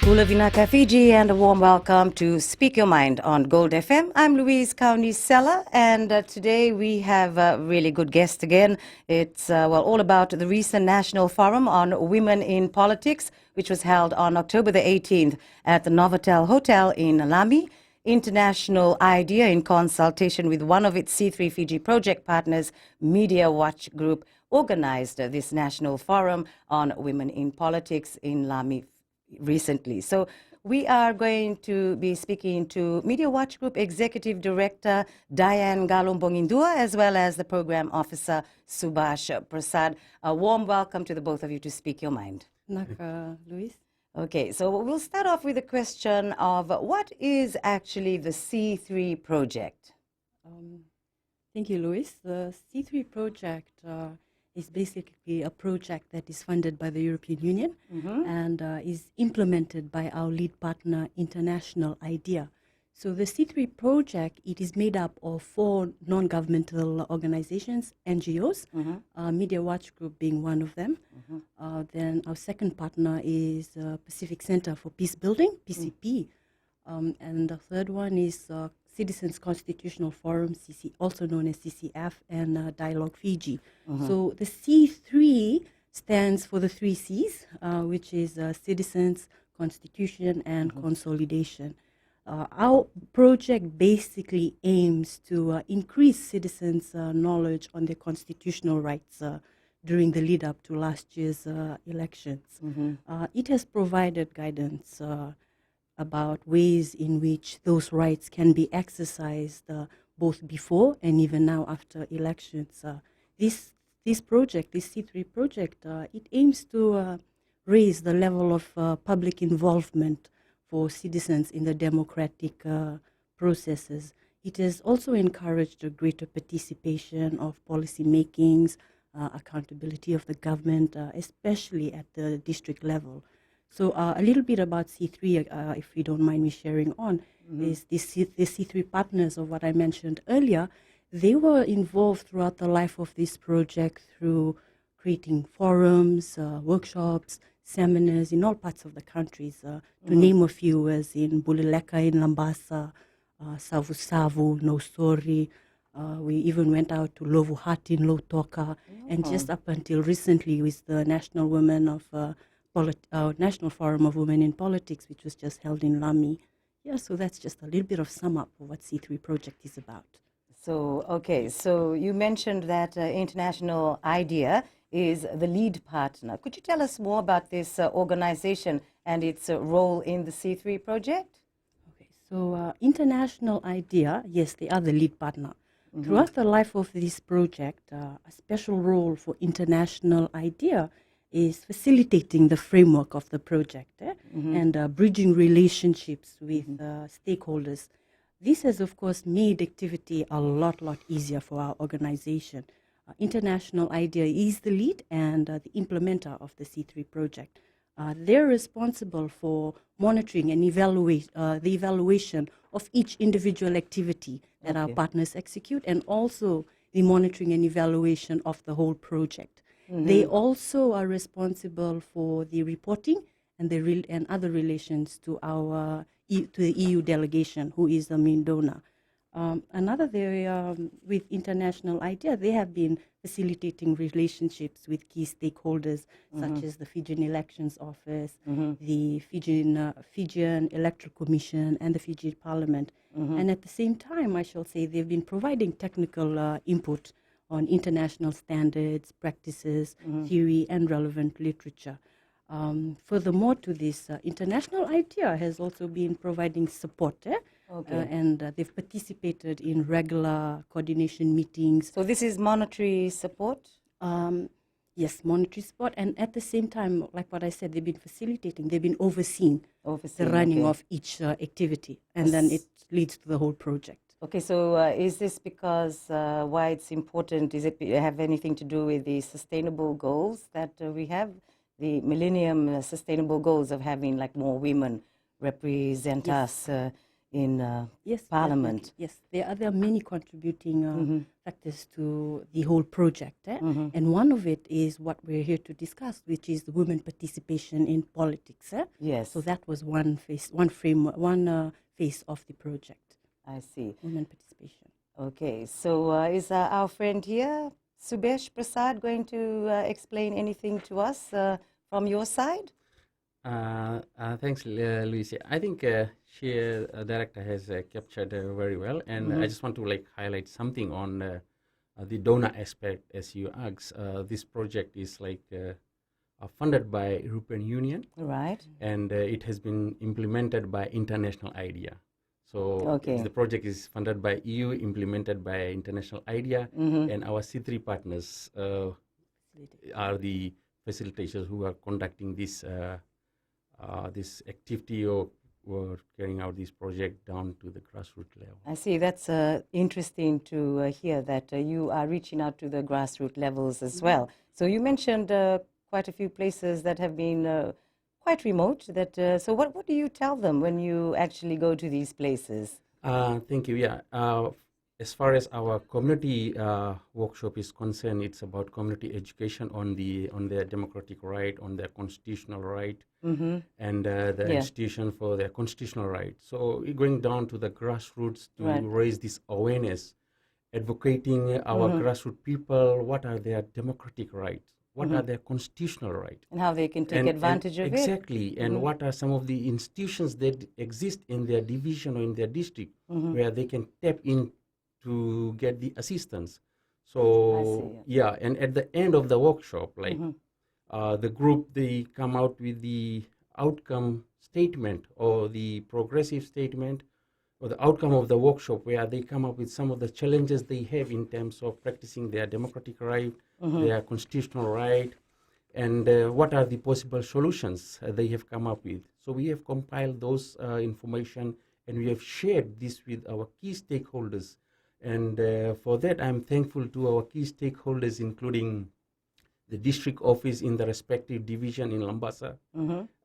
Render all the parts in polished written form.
Kula Vinaka Fiji, and a warm welcome to Speak Your Mind on Gold FM. I'm Louise Kaunisella, and today we have a really good guest again. It's all about the recent National Forum on Women in Politics, which was held on October the 18th at the Novotel Hotel in Lami. International Idea, in consultation with one of its C3 Fiji project partners, Media Watch Group, organized this National Forum on Women in Politics in Lami recently. So we are going to be speaking to Media Watch Group Executive Director Diane Galumbongindua, as well as the Program Officer Subhash Prasad. A warm welcome to the both of you to Speak Your Mind. Naka, Luis. Okay, so we'll start off with the question of what is actually the C3 project? Thank you, Luis. The C3 project is basically a project that is funded by the European Union and is implemented by our lead partner, International Idea. So the C3 project, it is made up of 4 non-governmental organizations, NGOs, Media Watch Group being one of them. Then our second partner is Pacific Center for Peace Building, PCP. And the third one is Citizens Constitutional Forum, also known as CCF, and Dialogue Fiji. So the C3 stands for the 3 Cs, which is citizens, constitution, and consolidation. Our project basically aims to increase citizens' knowledge on their constitutional rights during the lead up to last year's elections. It has provided guidance about ways in which those rights can be exercised both before and even now after elections. This project, this C3 project, it aims to raise the level of public involvement for citizens in the democratic processes. It has also encouraged a greater participation of policy makings, accountability of the government, especially at the district level. So a little bit about C3, if you don't mind me sharing on, is the C3 partners of what I mentioned earlier. They were involved throughout the life of this project through creating forums, workshops, seminars in all parts of the countries. To name a few, as in Buleleka in Lambasa, Savu-Savu, Nosori. We even went out to Lovuhat in Lautoka, and just up until recently with the National National Forum of Women in Politics, which was just held in Lami. Yeah, so that's just a little bit of sum up of what C3 project is about. So, okay, so you mentioned that International Idea is the lead partner. Could you tell us more about this organization and its role in the C3 project? Okay, so International Idea, yes, they are the lead partner. Throughout the life of this project, a special role for International Idea is facilitating the framework of the project and bridging relationships with stakeholders. This has, of course, made activity a lot easier for our organization. International Idea is the lead and the implementer of the C3 project. They're responsible for monitoring and the evaluation of each individual activity that our partners execute, and also the monitoring and evaluation of the whole project. They also are responsible for the reporting and and other relations to to the EU delegation, who is the main donor. Another area with International Idea, they have been facilitating relationships with key stakeholders, such as the Fijian Elections Office, the Fijian Electoral Commission, and the Fijian Parliament. And at the same time, I shall say, they've been providing technical input on international standards, practices, theory, and relevant literature. Furthermore to this, International Idea has also been providing support, and they've participated in regular coordination meetings. So this is monetary support? Yes, monetary support, and at the same time, like what I said, they've been facilitating, they've been overseeing the running of each activity, and then it leads to the whole project. Okay, so is this because why it's important? Does it have anything to do with the sustainable goals that we have? The Millennium Sustainable Goals of having like more women represent us in Yes, Parliament. definitely. Yes, there are many contributing factors to the whole project, and one of it is what we're here to discuss, which is the women participation in politics. Yes. So that was one phase of the project. I see. Women participation. Okay, so is our friend here, Subesh Prasad, going to explain anything to us from your side? Thanks, Lucy. I think director has captured very well, and I just want to highlight something on the donor aspect. As you asked, this project is funded by European Union, Right. and it has been implemented by International IDEA. So Okay. the project is funded by EU, implemented by International IDEA, and our C3 partners are the facilitators who are conducting this activity or carrying out this project down to the grassroots level. I see. That's interesting to hear that you are reaching out to the grassroots levels as well. So you mentioned quite a few places that have been quite remote. So what do you tell them when you actually go to these places? Thank you. Yeah. As far as our community workshop is concerned, it's about community education on their democratic right, on their constitutional right, and the institution for their constitutional right. So we're going down to the grassroots to raise this awareness, advocating our grassroots people, what are their democratic rights, what are their constitutional rights. And how they can take advantage of it. Exactly, and what are some of the institutions that exist in their division or in their district where they can tap in to get the assistance. So yeah, and at the end of the workshop, the group, they come out with the outcome statement or the progressive statement or the outcome of the workshop, where they come up with some of the challenges they have in terms of practicing their democratic right, their constitutional right, and what are the possible solutions they have come up with. So we have compiled those information, and we have shared this with our key stakeholders. And for that, I'm thankful to our key stakeholders, including the district office in the respective division in Lambasa,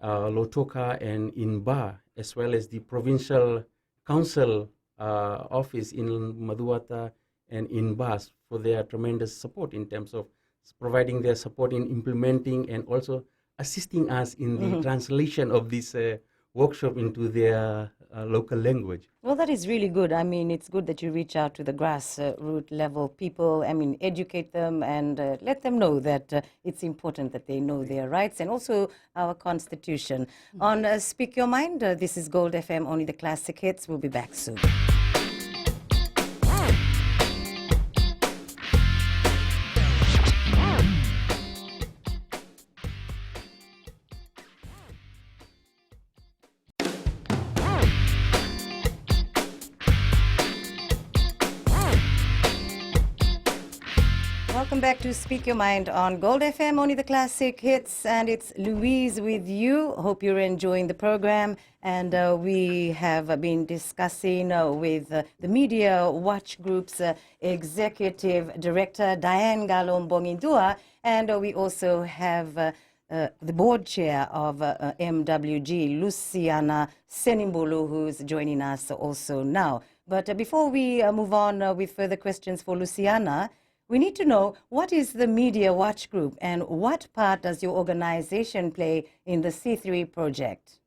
Lotoka, and in Ba, as well as the provincial council office in Maduwata and in Bas for their tremendous support in terms of providing their support in implementing and also assisting us in the translation of this workshop into their local language. Well, that is really good. I mean, it's good that you reach out to the grassroots level people. I mean, educate them and let them know that it's important that they know their rights and also our Constitution. On Speak Your Mind, this is Gold FM, only the classic hits. We'll be back soon. Welcome back to Speak Your Mind on Gold FM, only the classic hits, and it's Louise with you. Hope you're enjoying the program, and we have been discussing with the Media Watch Group's Executive Director, Diane Galombongindua, and we also have the board chair of MWG, Luciana Senimbulu, who's joining us also now. But before we move on with further questions for Luciana, we need to know, what is the Media Watch Group and what part does your organization play in the C3 project?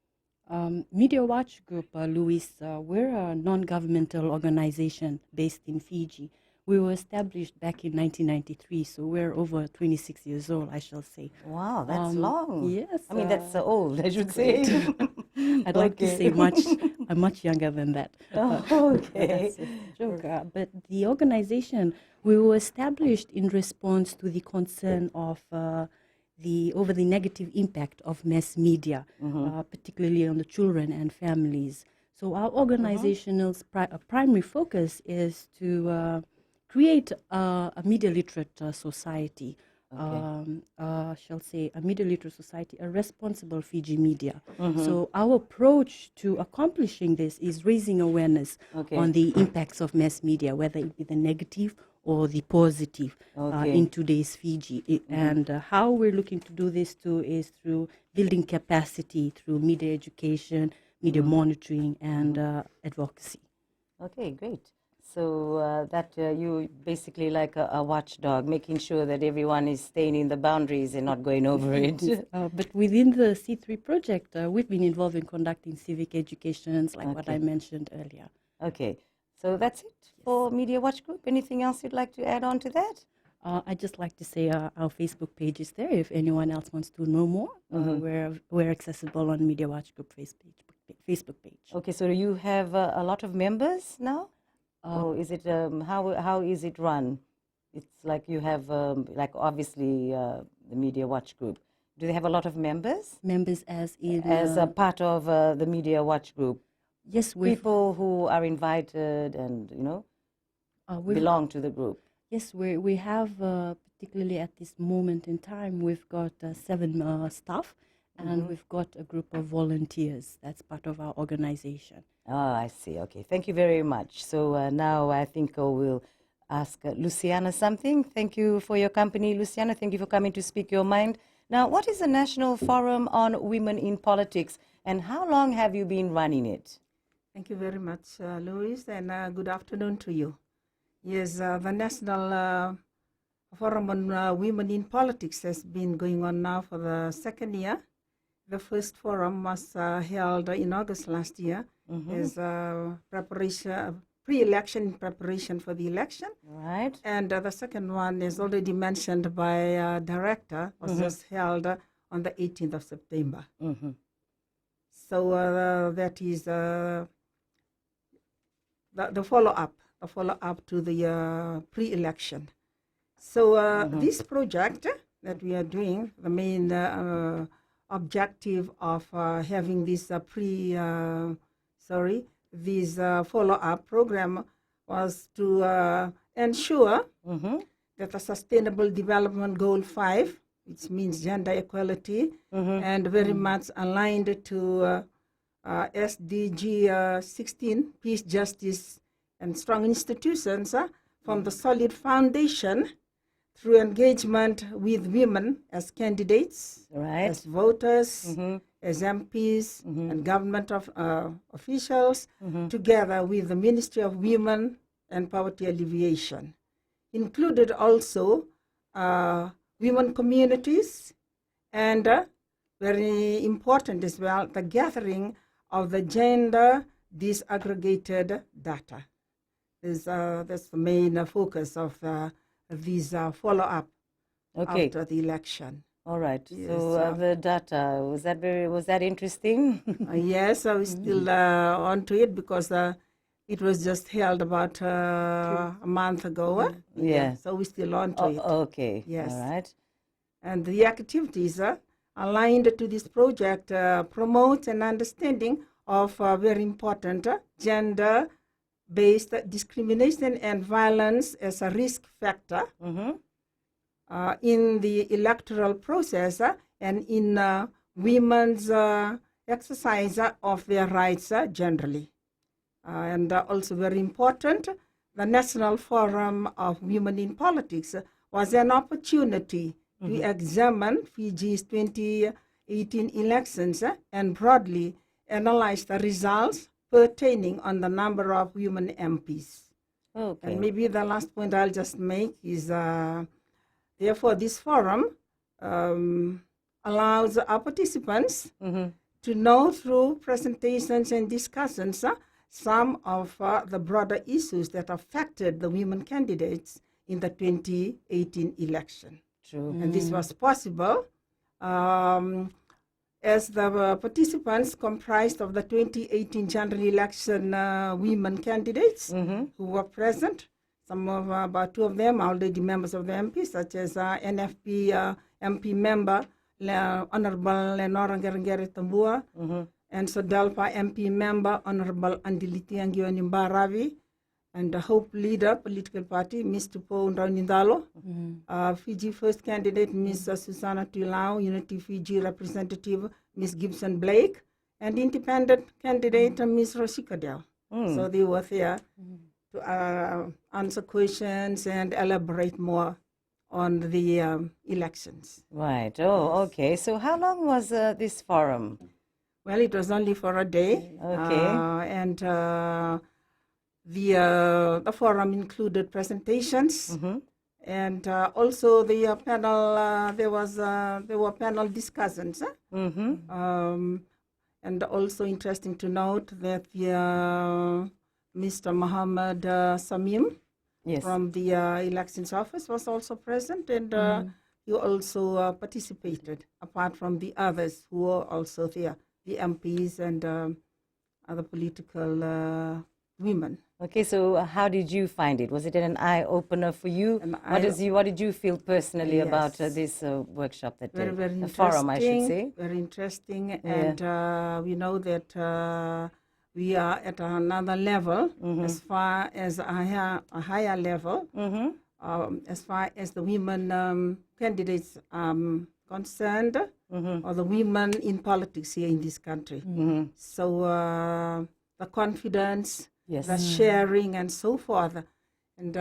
Media Watch Group, Luis, we're a non-governmental organization based in Fiji. We were established back in 1993, so we're over 26 years old, I shall say. Wow, that's long. Yes. I mean, that's old, I should say. I'd like to say I'm much younger than that. Oh, okay. That's a joke. But the organization, we were established in response to the concern of the negative impact of mass media, particularly on the children and families. So our organizational primary focus is to create a media literate society, shall say a media literate society, a responsible Fiji media. So our approach to accomplishing this is raising awareness on the impacts of mass media, whether it be the negative or the positive in today's Fiji. And how we're looking to do this too is through building capacity through media education, media monitoring, and advocacy. Okay, great. So that you basically like a watchdog, making sure that everyone is staying in the boundaries and not going over it. But within the C3 project, we've been involved in conducting civic educations, like what I mentioned earlier. Okay, so that's it for Media Watch Group. Anything else you'd like to add on to that? I'd just like to say our Facebook page is there. If anyone else wants to know more, we're accessible on Media Watch Group Facebook page. Okay, so you have a lot of members now? Or is it, how is it run? It's like you have, like obviously the Media Watch Group. Do they have a lot of members? Members as in... As a part of the Media Watch Group? Yes, people who are invited and, you know, belong to the group. Yes, we have, particularly at this moment in time, we've got 7 staff, and we've got a group of volunteers. That's part of our organization. Oh, I see. Okay, thank you very much. So now I think we'll ask Luciana something. Thank you for your company, Luciana. Thank you for coming to Speak Your Mind. Now, what is the National Forum on Women in Politics, and how long have you been running it? Thank you very much, Louise, and good afternoon to you. Yes, the National Forum on Women in Politics has been going on now for the 2nd year. The first forum was held in August last year as pre-election preparation for the election. Right. And the second one is already mentioned by director, was just held on the 18th of September. So that is the follow-up to the pre-election. So this project that we are doing, the main objective of having this this follow-up program was to ensure that the Sustainable Development Goal 5, which means gender equality, and very much aligned to SDG 16, peace, justice, and strong institutions, from the solid foundation through engagement with women as candidates, as voters, as MPs, and government officials, together with the Ministry of Women and Poverty Alleviation. Included also women communities, and very important as well, the gathering of the gender disaggregated data. That's the main focus of these follow-up after the election. All right. Yes, so the data, was that interesting? Yes, so we're still on to it because it was just held about a month ago. Yeah. So we're still on to it. Okay. Yes. All right. And the activities aligned to this project promote an understanding of very important gender-based discrimination and violence as a risk factor in the electoral process and in women's exercise of their rights generally. And also very important, the National Forum of Women in Politics was an opportunity to examine Fiji's 2018 elections and broadly analyze the results pertaining on the number of women MPs. Okay. And maybe the last point I'll just make is, therefore, this forum allows our participants to know through presentations and discussions some of the broader issues that affected the women candidates in the 2018 election. True. And this was possible as the participants comprised of the 2018 general election women candidates who were present. Some of about 2 of them are already members of the MP, such as NFP MP member Honorable Lenora Ngerengere Tambua, and SODELPA MP member Honorable Andiliti Angiwanimba Ravi, and the Hope Leader political party, Ms. Tupo Ndaunindalo, Fiji First candidate, Ms. Susana Tuilau, Unity Fiji representative, Ms. Gibson Blake, and independent candidate, Ms. Roshika Dell. So they were there to answer questions and elaborate more on the elections. Right. Oh, okay. So how long was this forum? Well, it was only for a day. Okay. And the forum included presentations, and also the panel. There were panel discussions. And also interesting to note that Mr. Muhammad Samim Yes. from the elections office was also present, and he also participated, apart from the others who were also there, the MPs and other political women. Okay, so how did you find it? Was it an eye-opener for you? What did you feel personally about this workshop that Very, very the interesting. forum, I should say? Very interesting, and we know that we are at another level, as far as a higher level, as far as the women candidates concerned, or the women in politics here in this country. So the confidence, Yes. the sharing, and so forth. And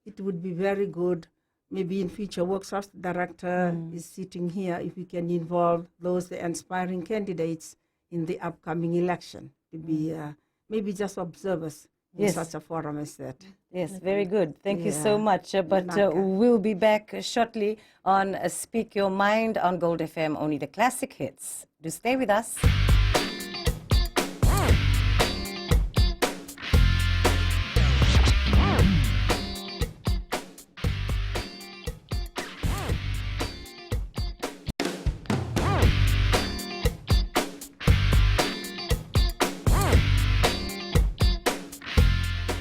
it would be very good, maybe in future workshops, the director is sitting here, if we can involve those inspiring candidates in the upcoming election to be maybe just observers in Yes. such a forum as that. Yes, very good. Thank you so Yeah. much. But we'll be back shortly on Speak Your Mind on Gold FM, only the classic hits. Do stay with us.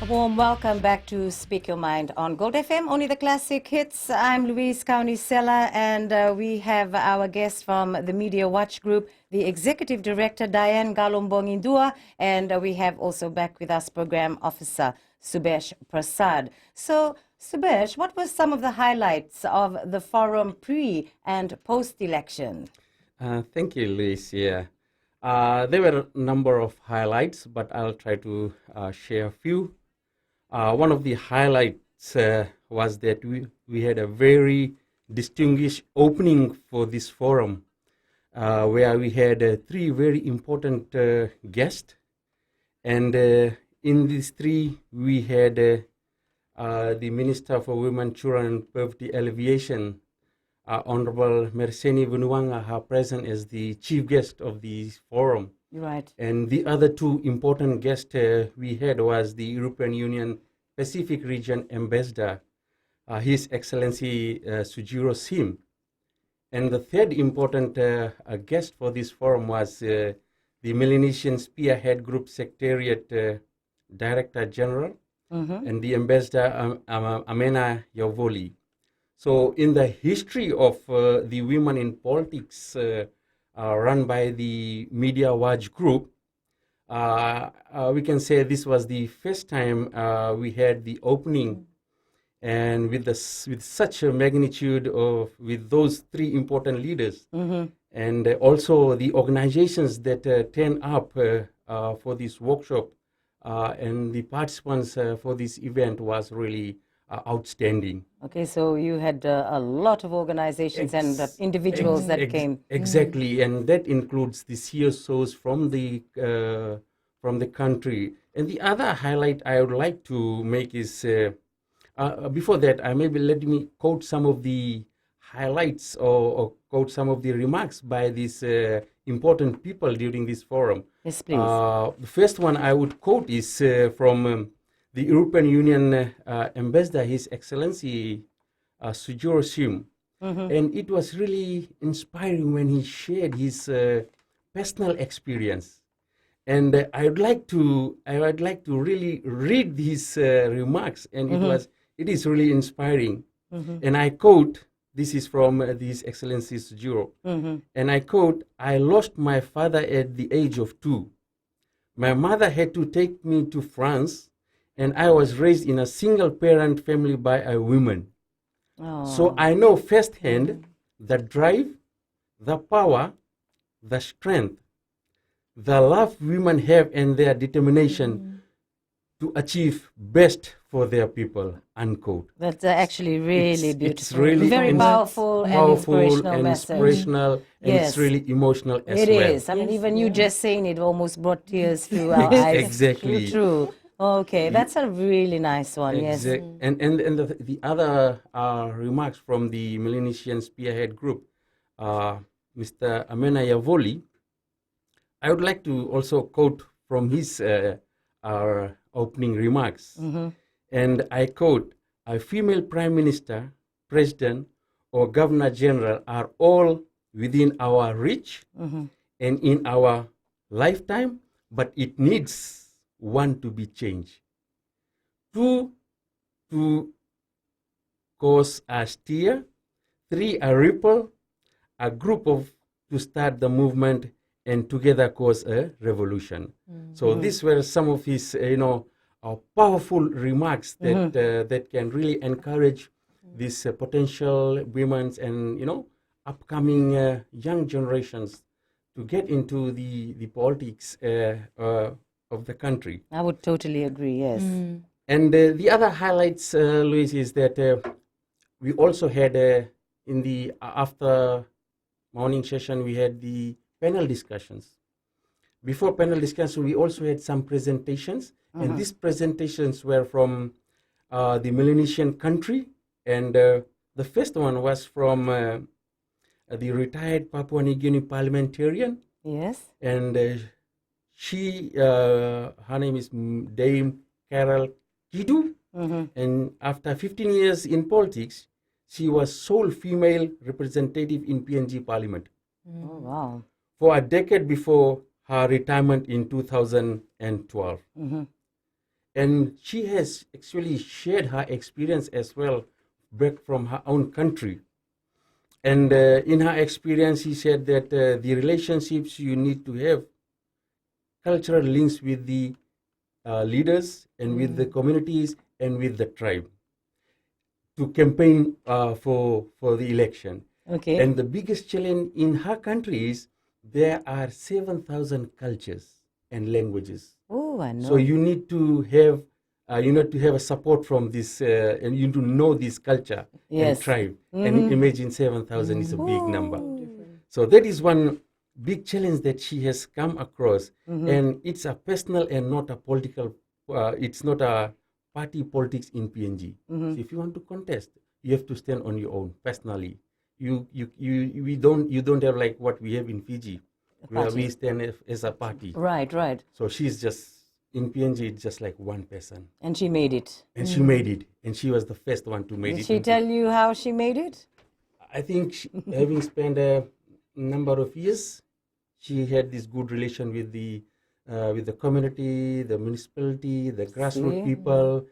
A warm welcome back to Speak Your Mind on Gold FM, only the classic hits. I'm Louise Kaunisela, and we have our guest from the Media Watch Group, the Executive Director, Diane Galombongindua, and we have also back with us Program Officer, Subesh Prasad. So, Subesh, what were some of the highlights of the forum pre- and post-election? Thank you, Louise. Yeah. There were a number of highlights, but I'll try to share a few. One of the highlights was that we had a very distinguished opening for this forum, where we had three very important guests. And in these three, we had the Minister for Women, Children and Poverty Alleviation, Honorable Merseni Vunuwanga, her present as the chief guest of the forum. Right. And the other two important guests we had was the European Union Pacific Region Ambassador, His Excellency Sujiro Sim. And the third important guest for this forum was the Melanesian Spearhead Group Secretariat Director General and the Ambassador Amena Yavoli. So in the history of the women in politics run by the Media Watch Group, we can say this was the first time we had the opening, and with such a magnitude with those three important leaders, and also the organizations that turn up for this workshop, and the participants for this event was really outstanding. Okay, so you had a lot of organizations and individuals that came. Exactly, and that includes the CSOs from the country. And the other highlight I would like to make is, before that, let me quote some of the highlights or quote some of the remarks by these important people during this forum. Yes, please. The first one I would quote is from the European Union Ambassador, His Excellency Sujiro Sim. And it was really inspiring when he shared his personal experience. And I would like to really read these remarks, and it is really inspiring. And I quote, this is from His Excellency Sujiro, and I quote, "I lost my father at the age of 2. My mother had to take me to France, and I was raised in a single-parent family by a woman. So I know firsthand the drive, the power, the strength, the love women have, and their determination to achieve best for their people, unquote. That's actually really It's beautiful. really very powerful and inspirational message. inspirational, and Yes. it's really emotional as It well. is. I mean, even you just saying it almost brought tears through our eyes. Exactly. True. Okay, that's a really nice one. Yes. And the other remarks from the Melanesian Spearhead Group, Mr. Amena Yavoli, I would like to also quote from his opening remarks. And I quote, "A female prime minister, president, or governor general are all within our reach and in our lifetime, but it needs one to be changed. Two, to cause a stir. Three, a ripple. A group of to start the movement, and together cause a revolution." So these were some of his, powerful remarks that that can really encourage these potential women and upcoming young generations to get into the politics of the country. I would totally agree. Yes. And the other highlights, Luis, is that we also had in the after morning session we had the panel discussions. Before panel discussion, we also had some presentations, and these presentations were from the Melanesian country, and the first one was from the retired Papua New Guinea parliamentarian, Yes. and her name is Dame Carol Kidu, and after 15 years in politics, she was sole female representative in PNG Parliament Oh, wow. for a decade before her retirement in 2012. And she has actually shared her experience as well back from her own country. And in her experience, she said that the relationships you need to have, cultural links with the leaders and with the communities and with the tribe to campaign for the election. Okay. And the biggest challenge in her country is there are 7,000 cultures and languages. Oh, I know. So you need to have a support from this, and you need to know this culture Yes. and tribe. And imagine 7,000 is a big number. So that is one big challenge that she has come across, and it's a personal and not a political. It's not a party politics in PNG. So if you want to contest, you have to stand on your own personally. You don't have like what we have in Fiji, where we stand as a party. Right, right. So she's just in PNG, it's just like one person, And she made it. and she made it, and she was the first one to make Did it. she tell you how she made it? I think having spent a number of years, she had this good relation with the community, the municipality, the grassroots See? people,